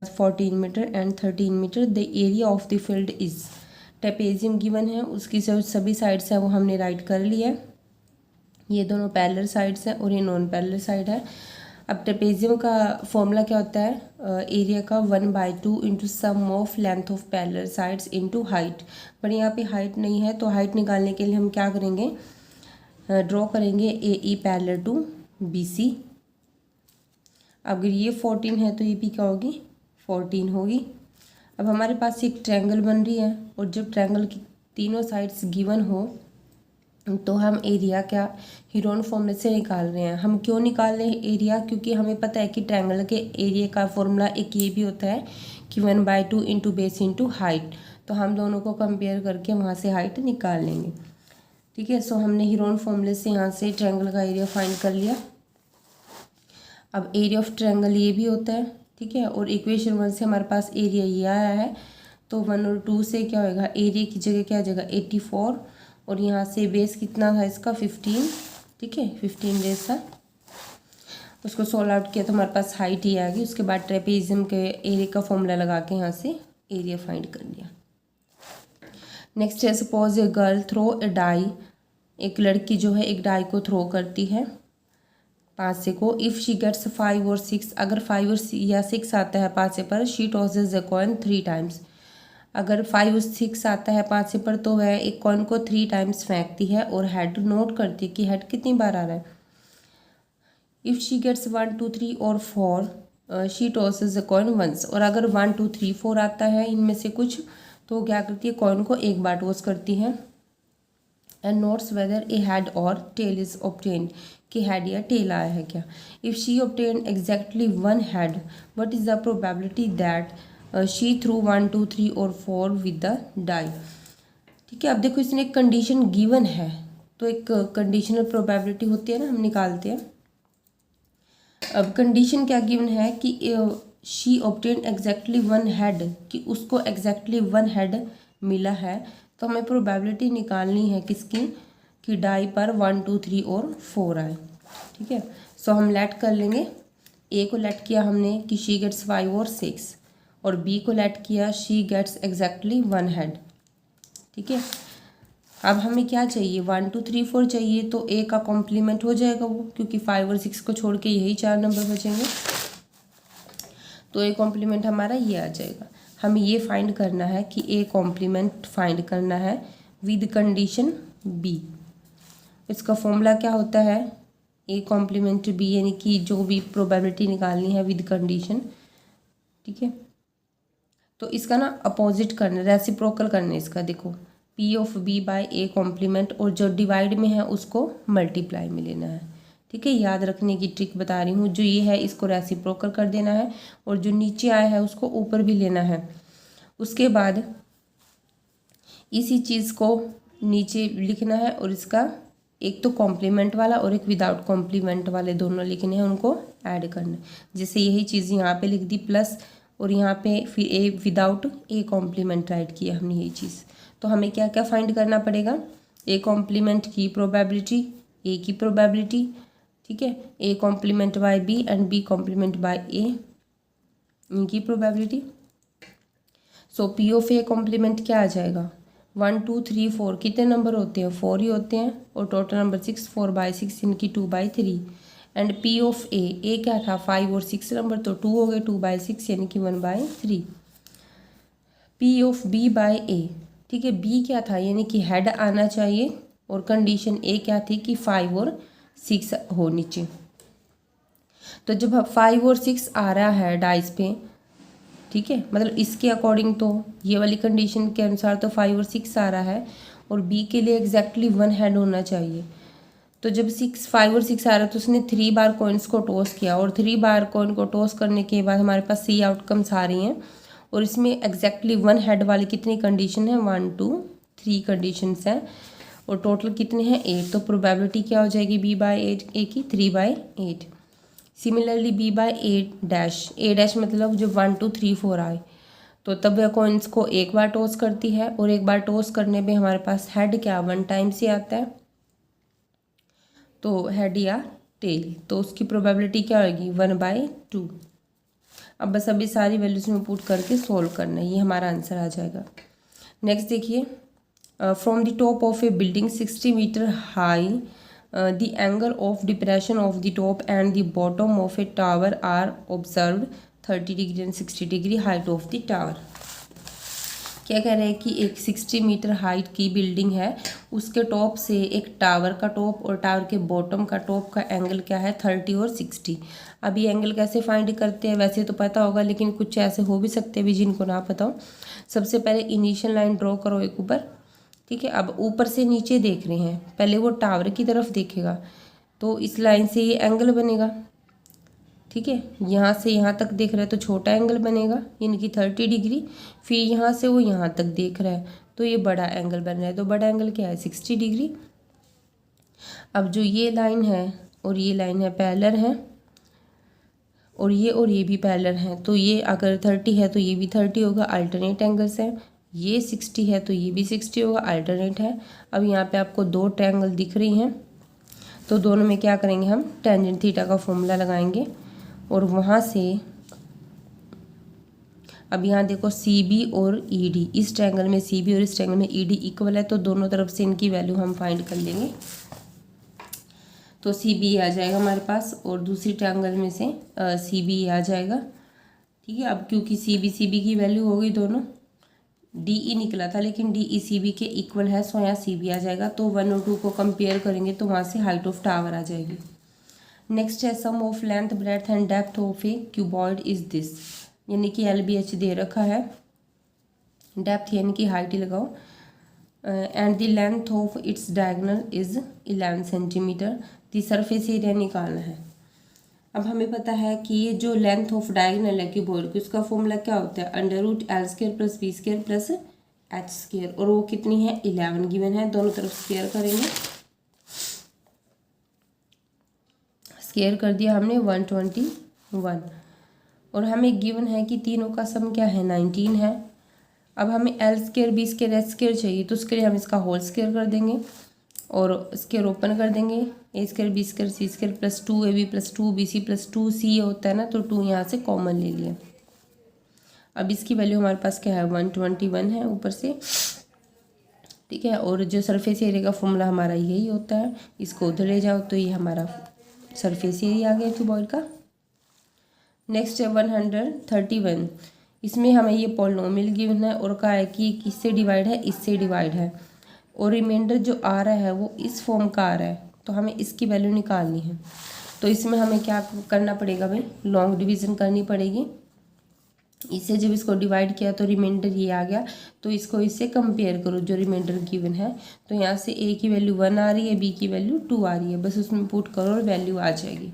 14 metre and 13 metre. The area of the field is, trapezium given है, उसकी सभी sides है वो हमने राइट कर लिया है। ये दोनों पैरेलल साइड्स हैं और ये नॉन पैरेलल साइड है। अब ट्रेपेजियम का फॉर्मूला क्या होता है, एरिया का 1/2 into sum of length of parallel sides into height. पर यहाँ पे हाइट नहीं है, तो हाइट निकालने के लिए हम क्या करेंगे, ड्रॉ करेंगे A E parallel to B C. अगर ये 14 है तो ये भी क्या होगी, 14 होगी। अब हमारे पास एक ट्रायंगल बन रही है, और जब ट्रायंगल की तीनों साइड्स गिवन हो तो हम एरिया क्या हीरोन फॉर्मूले से निकाल रहे हैं। हम क्यों निकाल रहे हैं एरिया, क्योंकि हमें पता है कि ट्रायंगल के एरिया का फॉर्मूला एक ये भी होता है कि 1/2 इंटू बेस इंटू हाइट। तो हम दोनों को कंपेयर करके वहाँ से हाइट निकाल लेंगे। ठीक है, सो हमने हीरोन फॉर्मूले से यहाँ से ट्रायंगल का एरिया फाइंड कर लिया। अब एरिया ऑफ ट्रायंगल ये भी होता है, ठीक है, और इक्वेशन 1 से हमारे पास एरिया ये आया है, तो 1 और 2 से क्या होगा, एरिया की जगह क्या जगह 84, और यहाँ से बेस कितना था इसका 15, ठीक है 15 बेस था। उसको सोल्व आउट किया तो हमारे पास हाइट ही आ गई। उसके बाद ट्रेपेजियम के एरिया का फॉर्मूला लगा के यहाँ से एरिया फाइंड कर लिया। नेक्स्ट है, suppose a girl throw a die, एक लड़की जो है एक डाई को थ्रो करती है 5 से को। इफ़ शी गेट्स 5 और 6, अगर 5 और या 6 आता है 5 से पर, she tosses the coin 3 times. अगर 5 और 6 आता है 5 से पर तो वह एक कॉइन को 3 टाइम्स फेंकती है और हेड नोट करती है कि हेड कितनी बार आ रहा है। इफ़ शी गेट्स 1 2 3 और 4, she tosses the coin once, और अगर 1 2 3 4 आता है इनमें से कुछ तो क्या करती है, कॉइन को एक बार टॉस करती है। And notes whether a head or tail is obtained, कि हेड या टेल आया है क्या। If she obtained exactly 1 head, what is the probability that she threw 1 2 3 और 4 विद द डाई। ठीक है, अब देखो इसने एक कंडीशन गिवन है, तो एक कंडीशनल प्रोबेबिलिटी होती है ना, हम निकालते हैं। अब कंडीशन क्या गिवन है कि शी ऑब्टेन्ड एग्जैक्टली 1 हेड, कि उसको एग्जैक्टली 1 हेड मिला है, तो हमें प्रोबेबिलिटी निकालनी है किसकी, कि डाई पर 1 2 3 और 4 आए। ठीक है, सो हम लेट कर लेंगे। ए को लेट किया हमने कि शी गेट्स 5 और 6, और बी को लेट किया शी गेट्स एग्जैक्टली 1 हेड। ठीक है, अब हमें क्या चाहिए, 1 2 3 4 चाहिए, तो ए का कॉम्प्लीमेंट हो जाएगा वो, क्योंकि 5 और 6 को छोड़ के यही 4 नंबर बचेंगे, तो ए कॉम्प्लीमेंट हमारा ये आ जाएगा। हमें ये फाइंड करना है कि ए कॉम्प्लीमेंट फाइंड करना है विद कंडीशन बी। इसका फॉर्मूला क्या होता है, ए कॉम्प्लीमेंट बी, यानी कि जो भी प्रोबेबिलिटी निकालनी है विद कंडीशन। ठीक है, तो इसका ना अपोजिट करना, रेसिप्रोकल करना है इसका। देखो P of B by A complement, और जो डिवाइड में है उसको मल्टीप्लाई में लेना है। ठीक है, याद रखने की ट्रिक बता रही हूँ, जो ये है इसको रेसिप्रोकल कर देना है, और जो नीचे आया है उसको ऊपर भी लेना है। उसके बाद इसी चीज़ को नीचे लिखना है, और इसका एक तो कॉम्प्लीमेंट वाला और एक विदाउट कॉम्प्लीमेंट वाले दोनों लिखने हैं, उनको ऐड करना है। जैसे यही चीज़ यहाँ पे लिख दी प्लस, और यहाँ पे फिर ए विदाउट ए कॉम्प्लीमेंट राइट किया हमने यही चीज़। तो हमें क्या क्या फाइंड करना पड़ेगा, ए कॉम्प्लीमेंट की प्रोबेबिलिटी, ए की प्रोबेबिलिटी, ठीक है, A complement by B and B complement by A, इनकी probability. So P of A complement क्या आ जाएगा, 1 2 3 4 कितने नंबर होते हैं, 4 ही होते हैं, और टोटल नंबर 6, 4/6 इनकी 2/3। एंड पी ऑफ ए क्या था 5 और 6 नंबर, तो 2 हो गए 2/6 यानी कि 1/3। पी ऑफ बी बाय ए, ठीक है, बी क्या था, यानी कि हेड आना चाहिए, और कंडीशन ए क्या थी कि 5 और 6 हो नीचे। तो जब 5 और 6 आ रहा है डाइस पे, ठीक है, मतलब इसके अकॉर्डिंग तो ये वाली कंडीशन के अनुसार तो 5 और 6 आ रहा है, और बी के लिए एग्जैक्टली 1 हेड होना चाहिए। तो जब 5 और 6 आ रहा है तो उसने 3 बार कॉइन्स को टॉस किया, और 3 बार कॉइन को टॉस करने के बाद हमारे पास सी आउटकम्स आ रही हैं, और इसमें एग्जैक्टली 1 हेड वाली कितनी कंडीशन है, 1 2 3 कंडीशंस हैं, और टोटल कितने हैं 8। तो प्रोबेबिलिटी क्या हो जाएगी बी बाय 8 ए की, 3/8। Similarly B by A dash मतलब जब 1 2 3 4 आए, तो तब वह कॉइन्स को एक बार टॉस करती है, और एक बार टॉस करने में हमारे पास हेड क्या 1 टाइम्स ही आता है, तो हेड या टेल, तो उसकी प्रोबेबिलिटी क्या होगी 1/2। अब बस अभी सारी वैल्यूज में पुट करके सोल्व करना है, ये हमारा आंसर आ जाएगा। नेक्स्ट देखिए, from the top of a building 60 metre high the angle of depression of the top and the bottom of a tower are observed 30 degree and 60 degree height of the tower. क्या कह रहे हैं कि एक 60 metre height की building है, उसके top से एक टावर का टॉप और टावर के बॉटम का टॉप का एंगल क्या है 30 और 60। अब ये एंगल कैसे फाइंड करते हैं, वैसे तो पता होगा लेकिन कुछ ऐसे हो भी सकते हैं भी जिनको ना पता हो। सबसे पहले इनिशियल लाइन ड्रॉ करो एक ऊपर, ठीक है। अब ऊपर से नीचे देख रहे हैं, पहले वो टावर की तरफ देखेगा तो इस लाइन से ये एंगल बनेगा, ठीक है। यहाँ से यहाँ तक देख रहा है तो छोटा एंगल बनेगा यानी कि 30 डिग्री। फिर यहाँ से वो यहाँ तक देख रहा है तो ये बड़ा एंगल बन रहा है, तो बड़ा एंगल क्या है 60 डिग्री। अब जो ये लाइन है और ये लाइन है पैरेलल है, और ये भी पैरेलल हैं, तो ये अगर 30 है तो ये भी 30 होगा, अल्टरनेट एंगल्स हैं। ये 60 है तो ये भी 60 होगा, अल्टरनेट है। अब यहाँ पे आपको दो ट्रायंगल दिख रही हैं तो दोनों में क्या करेंगे, हम टेंजेंट थीटा का फॉर्मूला लगाएंगे और वहाँ से अब यहाँ देखो सी बी और ई डी, इस ट्रायंगल में सी बी और इस ट्रायंगल में ई डी इक्वल है, तो दोनों तरफ से इनकी वैल्यू हम फाइंड कर लेंगे। तो सी बी आ जाएगा हमारे पास और दूसरी ट्रायंगल में से सी बी आ जाएगा, ठीक है। अब क्योंकि सी बी की वैल्यू हो गई दोनों, डी ई निकला था लेकिन डी ई सी बी के इक्वल है, सो यहाँ सी बी आ जाएगा। तो 1 और 2 को कंपेयर करेंगे तो वहाँ से हाइट ऑफ टावर आ जाएगी। नेक्स्ट है sum of length breadth and depth of a cuboid is this, यानी कि एल बी एच दे रखा है, डेप्थ यानी कि हाइट ही लगाओ, and the length of its diagonal is 11 centimetre. The surface area निकालना है। अब हमें पता है कि ये जो लेंथ ऑफ डायगोनल है क्यूबॉइड की, उसका फॉर्मूला क्या होता है, √L² + B² + H², और वो कितनी है 11 गिवन है। दोनों तरफ स्क्वायर करेंगे, स्क्वायर कर दिया हमने 121, और हमें गिवन है कि तीनों का सम क्या है 19 है। अब हमें L² B² H² चाहिए तो उसके लिए हम इसका होल स्क्वायर कर देंगे और स्क्वायर ओपन कर देंगे, A² B² C² + 2AB + 2BC + 2C होता है ना, तो 2 यहाँ से कॉमन ले लिया। अब इसकी वैल्यू हमारे पास क्या है 121 है ऊपर से, ठीक है। और जो सरफेस एरिया का फॉर्मूला हमारा यही होता है, इसको उधर ले जाओ तो ये हमारा सरफेस एरिया आ गया क्यूबॉइड का। नेक्स्ट है 131, इसमें हमें ये पॉलिनोमियल गिवन है और कहा है कि किससे डिवाइड है, इससे डिवाइड है, और रिमाइंडर जो आ रहा है वो इस फॉर्म का आ रहा है, तो हमें इसकी वैल्यू निकालनी है। तो इसमें हमें क्या करना पड़ेगा भाई, लॉन्ग डिवीज़न करनी पड़ेगी। इससे जब इसको डिवाइड किया तो रिमाइंडर ये आ गया, तो इसको इससे कंपेयर करो जो रिमाइंडर गिवन है। तो यहाँ से ए की वैल्यू 1 आ रही है, बी की वैल्यू 2 आ रही है, बस उसमें पुट करो और वैल्यू आ जाएगी।